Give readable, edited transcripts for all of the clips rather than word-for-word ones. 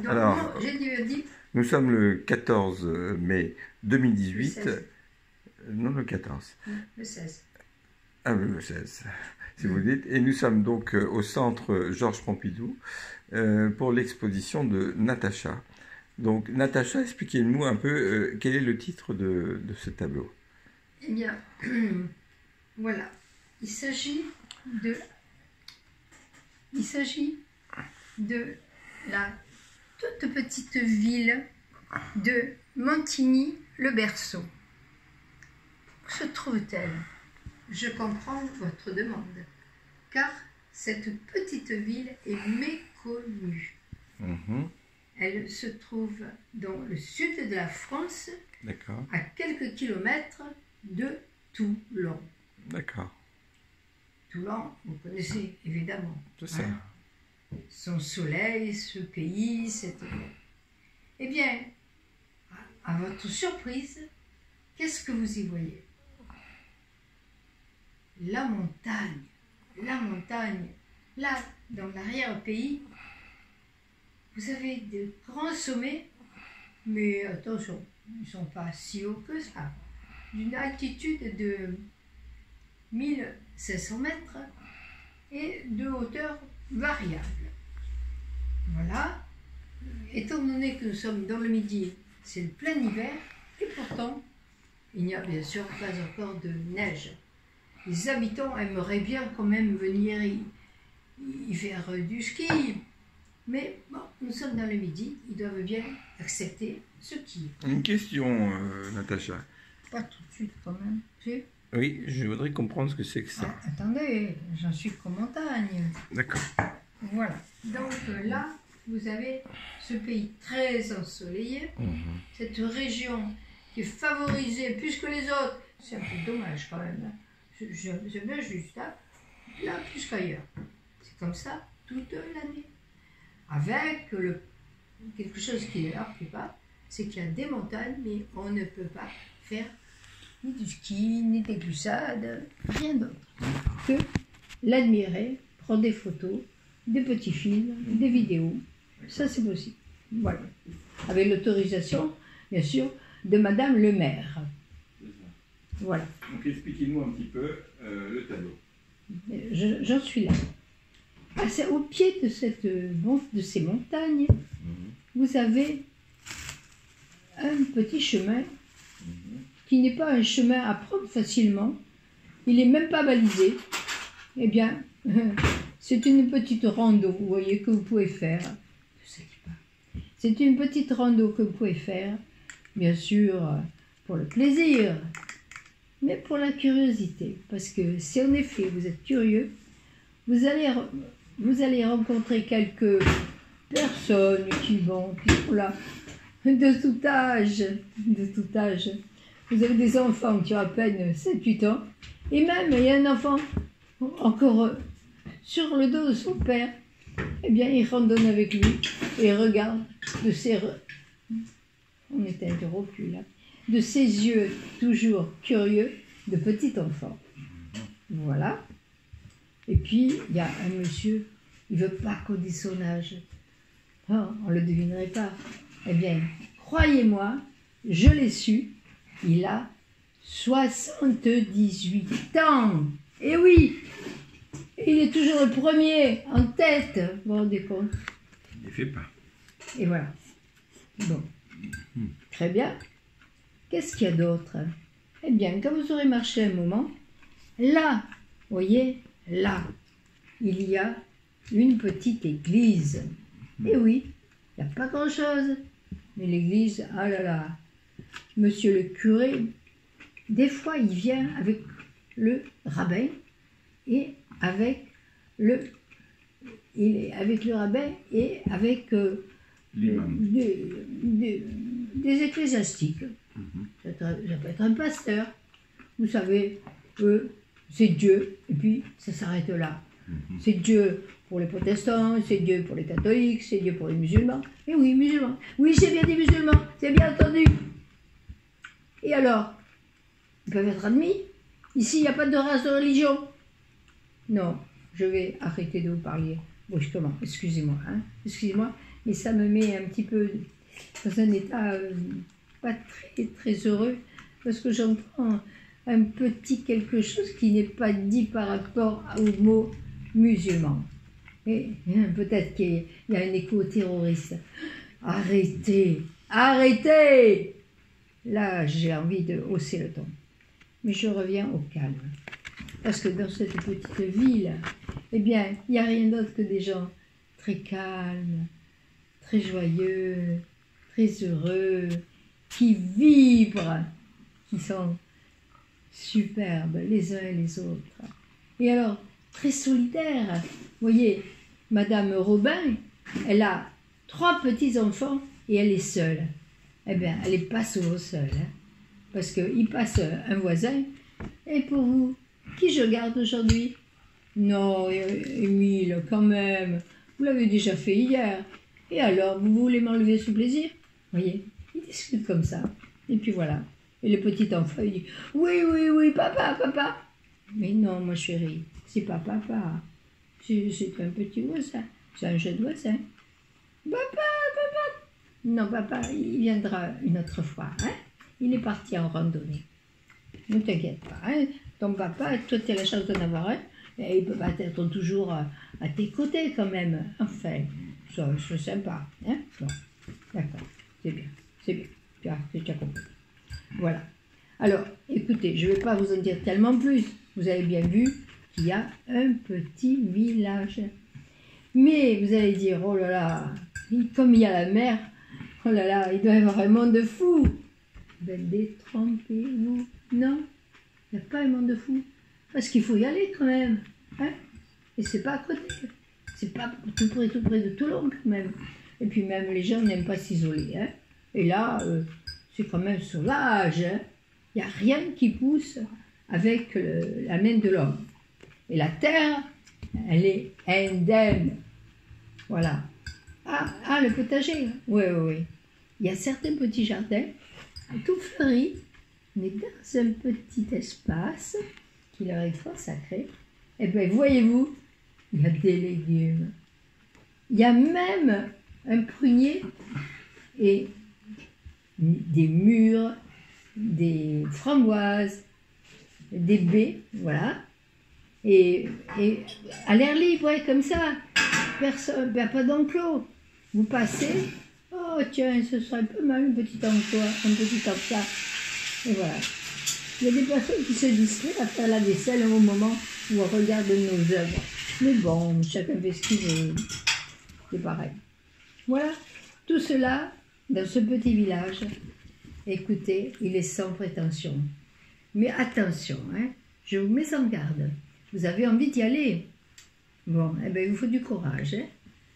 Donc, Alors, j'ai dit... Nous sommes le 14 mai 2018. Le 16. Non, le 14. Le 16. Ah oui, le 16, si vous dites. Et nous sommes donc au centre Georges Pompidou pour l'exposition de Natacha. Donc, Natacha, expliquez-nous un peu quel est le titre de ce tableau. Eh bien, voilà. Il s'agit de la toute petite ville de Montigny-le-Berceau. Où se trouve-t-elle? Je comprends votre demande, car cette petite ville est méconnue. Elle se trouve dans le sud de la France, à quelques kilomètres de Toulon. D'accord. Toulon, vous connaissez évidemment. C'est ça. Hein? Son soleil, ce pays, cette... Eh bien, à votre surprise, qu'est-ce que vous y voyez? La montagne. La montagne. Là, dans l'arrière-pays, vous avez de grands sommets, mais attention, ils ne sont pas si hauts que ça. D'une altitude de 1500 mètres et de hauteur variable. Voilà. Étant donné que nous sommes dans le Midi, c'est le plein hiver, et pourtant, il n'y a bien sûr pas encore de neige. Les habitants aimeraient bien quand même venir y faire du ski, mais bon, nous sommes dans le Midi, ils doivent bien accepter ce qui est. Une question, Natacha. Pas tout de suite quand même. Si? Oui, je voudrais comprendre ce que c'est que ça. Ah, attendez, j'en suis qu'aux montagnes. D'accord. Voilà. Donc là, vous avez ce pays très ensoleillé, cette région qui est favorisée plus que les autres. C'est un peu dommage quand même. C'est bien juste, hein? Là plus qu'ailleurs. C'est comme ça toute l'année. Avec quelque chose qui ne leur plaît pas, c'est qu'il y a des montagnes, mais on ne peut pas faire ni du ski, ni des glissades, rien d'autre que l'admirer, prendre des photos, des petits films, des vidéos. Ça, c'est possible. Voilà. Avec l'autorisation, bien sûr, de Madame le maire. Voilà. Donc, expliquez-nous un petit peu le tableau. J'en suis là. Au pied de ces montagnes, vous avez un petit chemin qui n'est pas un chemin à prendre facilement. Il n'est même pas balisé. Eh bien, c'est une petite rando, vous voyez, que vous pouvez faire. C'est une petite rando que vous pouvez faire, bien sûr, pour le plaisir, mais pour la curiosité. Parce que si en effet vous êtes curieux, vous allez rencontrer quelques personnes qui sont là, de tout âge, Vous avez des enfants qui ont à peine 7-8 ans, et même il y a un enfant encore sur le dos de son père, eh bien il randonne avec lui et regarde de ses... On est interrompu là. De ses yeux toujours curieux de petit enfant. Voilà. Et puis, il y a un monsieur, il ne veut pas qu'on dise son âge. Oh, on ne le devinerait pas. Eh bien, croyez-moi, je l'ai su, il a 78 ans. Et oui, il est toujours le premier, en tête. Vous vous rendez compte? Il ne fait pas. Et voilà. Bon. Très bien. Qu'est-ce qu'il y a d'autre? Eh bien, quand vous aurez marché un moment, là, vous voyez, là, il y a une petite église. Et oui, il n'y a pas grand-chose. Mais l'église, ah là là, monsieur le curé, des fois, il vient avec le rabbin et avec le rabbin et avec des ecclésiastiques. Ça peut être un pasteur. Vous savez, c'est Dieu, et puis ça s'arrête là. C'est Dieu pour les protestants, c'est Dieu pour les catholiques, c'est Dieu pour les musulmans. Et oui, musulmans. Oui, j'ai bien dit musulmans, c'est bien entendu. Et alors, ils peuvent être admis. Ici, il n'y a pas de race de religion. Non, je vais arrêter de vous parler brusquement. Excusez-moi, hein. Excusez-moi. mais ça me met un petit peu dans un état pas très, très heureux, parce que j'entends un petit quelque chose qui n'est pas dit par rapport au mot musulman. Et peut-être qu'il y a un écho terroriste. Arrêtez, arrêtez! Là, j'ai envie de hausser le ton. Mais je reviens au calme. Parce que dans cette petite ville, eh bien, il n'y a rien d'autre que des gens très calmes, très joyeux, très heureux, qui vibrent, qui sont superbes les uns et les autres. Et alors, très solidaires. Vous voyez, Madame Robin, elle a 3 petits-enfants et elle est seule. Eh bien, elle n'est pas souvent seule, hein, parce qu'il passe un voisin. Et pour vous, qui je garde aujourd'hui? Non, Émile, quand même, vous l'avez déjà fait hier. Et alors, vous voulez m'enlever ce plaisir? Vous voyez, ils discutent comme ça. Et puis voilà. Et le petit enfant, il dit, oui, oui, oui, papa, papa. Mais non, ma chérie, c'est pas papa. C'est un petit voisin. C'est un jeune voisin. Papa, papa. Non, papa, il viendra une autre fois. Hein? Il est parti en randonnée. Ne t'inquiète pas. Hein? Ton papa, toi, tu as la chance d'en avoir un. Et il peut pas être toujours à tes côtés quand même. Enfin, c'est sympa. Hein? Bon, d'accord. C'est bien. C'est bien. Tu as compris. Voilà. Alors, écoutez, je ne vais pas vous en dire tellement plus. Vous avez bien vu qu'il y a un petit village. Mais vous allez dire, oh là là, comme il y a la mer, oh là là, il doit y avoir un monde fou. Ben, détrompez-vous. Non, il n'y a pas un monde fou. Parce qu'il faut y aller quand même. Hein? Et c'est pas à côté. C'est pas tout près de Toulon quand même. Et puis même les gens n'aiment pas s'isoler. Hein? Et là, c'est quand même sauvage. Hein? Il n'y a rien qui pousse avec la main de l'homme. Et la terre, elle est indemne. Voilà. Ah, le potager. Oui, oui, oui. Il y a certains petits jardins, tout fleuris, mais dans un petit espace qui leur est consacré. Et bien, voyez-vous, il y a des légumes. Il y a même un prunier et des mûres, des framboises, des baies, voilà. Et à l'air libre, ouais, comme ça, personne, ben, pas d'enclos. Vous passez, oh tiens, ce serait un peu mal un petit emploi, un petit emploi. Et voilà. Il y a des personnes qui se distraient à faire la vaisselle au moment où on regarde nos œuvres. Mais bon, chacun fait ce qu'il veut. C'est pareil. Voilà, tout cela dans ce petit village. Écoutez, il est sans prétention. Mais attention, hein, je vous mets en garde. Vous avez envie d'y aller. Bon, eh bien, il vous faut du courage. Hein,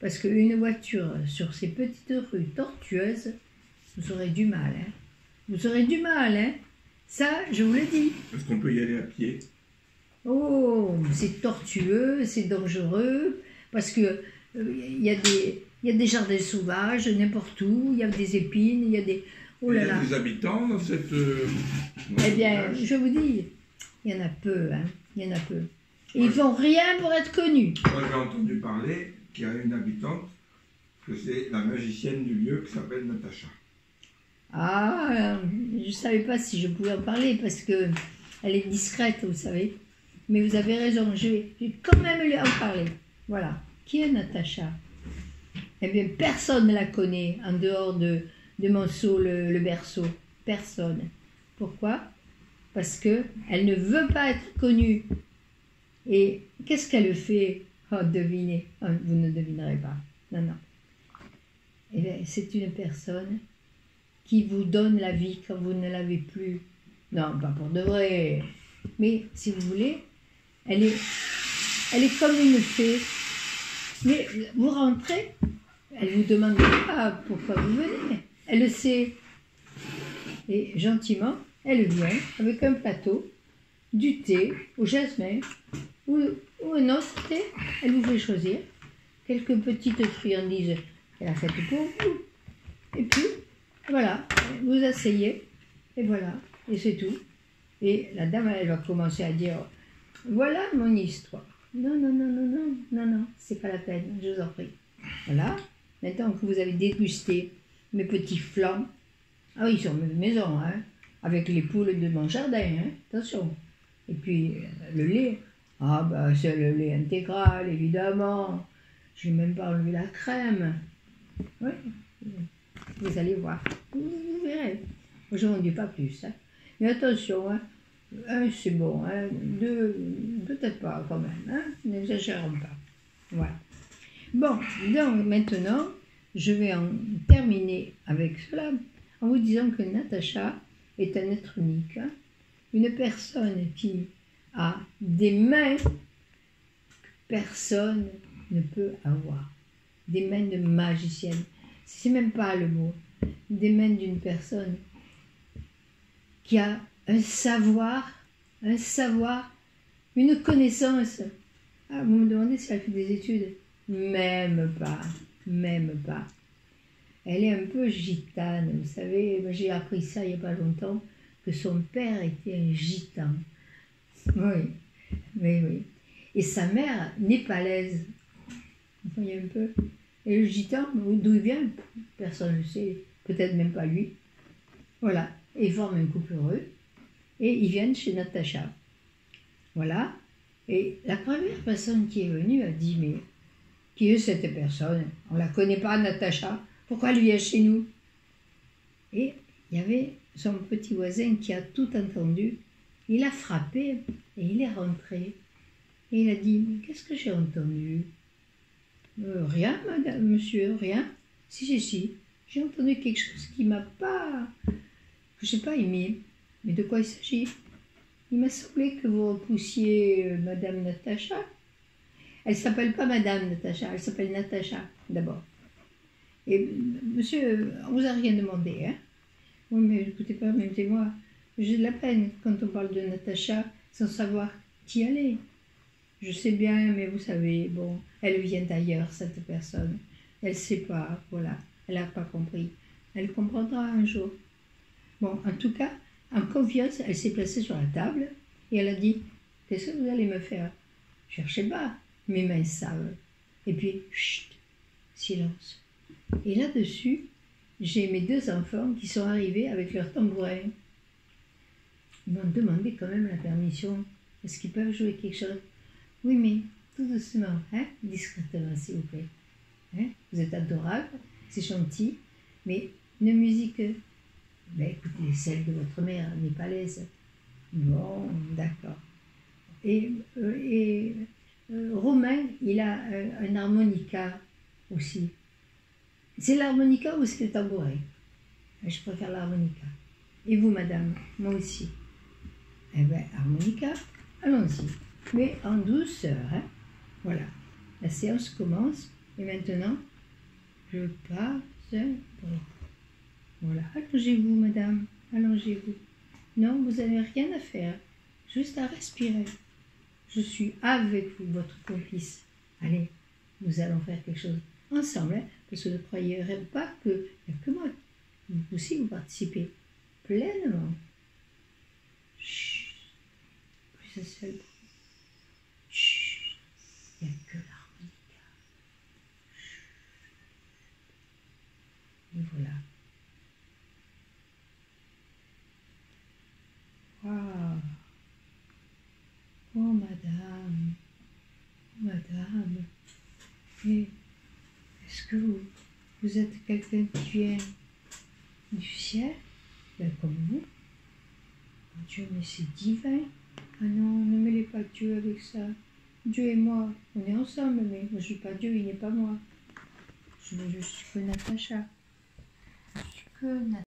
parce qu'une voiture sur ces petites rues tortueuses, vous aurez du mal. Hein. Vous aurez du mal. Hein. Ça, je vous le dis. Est-ce qu'on peut y aller à pied? Oh, c'est tortueux, c'est dangereux. Parce que il y a des jardins sauvages n'importe où. Il y a des épines, il y a des... Oh là là. Il y a des habitants dans cette... eh bien, je vous dis, il y en a peu. Hein. Il y en a peu. Et ils font rien pour être connus. Moi, j'ai entendu parler qu'il y a une habitante, que c'est la magicienne du lieu qui s'appelle Natacha. Ah, je ne savais pas si je pouvais en parler parce que elle est discrète, vous savez. Mais vous avez raison, je vais quand même lui en parler. Voilà. Qui est Natacha? Eh bien, personne ne la connaît en dehors de Monceau, le berceau. Personne. Pourquoi? Parce qu'elle ne veut pas être connue. Et qu'est-ce qu'elle fait? Oh, devinez. Oh, vous ne devinerez pas. Non, non. Eh bien, c'est une personne qui vous donne la vie quand vous ne l'avez plus. Non, pas pour de vrai. Mais, si vous voulez, elle est comme une fée. Mais vous rentrez, elle vous demande pas pourquoi vous venez. Elle le sait. Et gentiment, elle vient avec un plateau, du thé au jasmin ou un autre thé. Elle vous fait choisir quelques petites friandises qu'elle a faites pour vous. Et puis, voilà, vous asseyez, et voilà, et c'est tout. Et la dame, elle va commencer à dire, voilà mon histoire. Non, non, non, non, non, non, non, c'est pas la peine, je vous en prie. Voilà, maintenant que vous avez dégusté mes petits flancs, ah oui, ils sont maison, hein, avec les poules de mon jardin, hein, attention. Et puis le lait, ah ben c'est le lait intégral, évidemment. Je n'ai même pas enlevé la crème. Oui, vous allez voir, vous verrez. Je n'en dis pas plus. Hein. Mais attention, hein. Un c'est bon, hein. Deux, peut-être pas quand même, hein. N'exagérons pas. Voilà. Bon, donc maintenant, je vais en terminer avec cela en vous disant que Natacha est un être unique. Hein. Une personne qui a des mains que personne ne peut avoir. Des mains de magicienne. C'est même pas le mot. Des mains d'une personne qui a un savoir, une connaissance. Ah, vous me demandez si elle fait des études? Même pas. Elle est un peu gitane, vous savez, j'ai appris ça il n'y a pas longtemps, que son père était un gitan. Oui. Et sa mère, népalaise. Vous voyez un peu. Et le gitan, d'où il vient, personne ne le sait, peut-être même pas lui. Voilà, et ils forment un couple heureux, et ils viennent chez Natacha. Voilà, et la première personne qui est venue a dit, mais qui est cette personne? On ne la connaît pas, Natacha, pourquoi elle vient chez nous? Et il y avait son petit voisin qui a tout entendu, il a frappé, et il est rentré. Et il a dit, mais qu'est-ce que j'ai entendu? Rien, madame, monsieur, rien. Si, j'ai entendu quelque chose qui m'a pas... que je n'ai pas aimé. Mais de quoi il s'agit? Il m'a semblé que vous repoussiez madame Natacha. Elle ne s'appelle pas madame Natacha, elle s'appelle Natacha, d'abord. Et monsieur, on ne vous a rien demandé, hein? Oui, mais écoutez, permettez-moi, j'ai de la peine quand on parle de Natacha sans savoir qui elle est. Je sais bien, mais vous savez, bon, elle vient d'ailleurs, cette personne. Elle ne sait pas, voilà, elle n'a pas compris. Elle comprendra un jour. Bon, en tout cas, en confiance, elle s'est placée sur la table et elle a dit, qu'est-ce que vous allez me faire? Cherchez pas, mes mains savent. Et puis, chut, silence. Et là-dessus, j'ai mes deux enfants qui sont arrivés avec leur tambourin. Ils m'ont demandé quand même la permission. Est-ce qu'ils peuvent jouer quelque chose? Oui, mais tout doucement, hein? Discrètement, s'il vous plaît. Hein? Vous êtes adorable, c'est gentil, mais une musique, ben, écoutez, celle de votre mère, népalaise. Bon, d'accord. Et Romain, il a un harmonica aussi. C'est l'harmonica ou c'est le tambourin? Je préfère l'harmonica. Et vous, madame? Moi aussi. Eh bien, harmonica, allons-y. Mais en douceur, hein? Voilà. La séance commence. Et maintenant, je passe un bruit. Voilà. Allongez-vous, madame. Allongez-vous. Non, vous n'avez rien à faire. Juste à respirer. Je suis avec vous, votre complice. Allez, nous allons faire quelque chose ensemble, hein? Parce que ne croyez pas qu'il n'y a que moi. Vous aussi, vous participez pleinement. Chut. Plus un seul bruit. Chut. Il n'y a que l'harmonica. Et voilà. Waouh. Oh, madame. Et est-ce que vous êtes quelqu'un qui vient du ciel, ben, comme vous? Oh Dieu, mais c'est divin. Ah non, ne mêlez pas Dieu avec ça. Dieu et moi, on est ensemble, mais moi je ne suis pas Dieu, il n'est pas moi. Je suis que Natacha. Je suis que Natacha.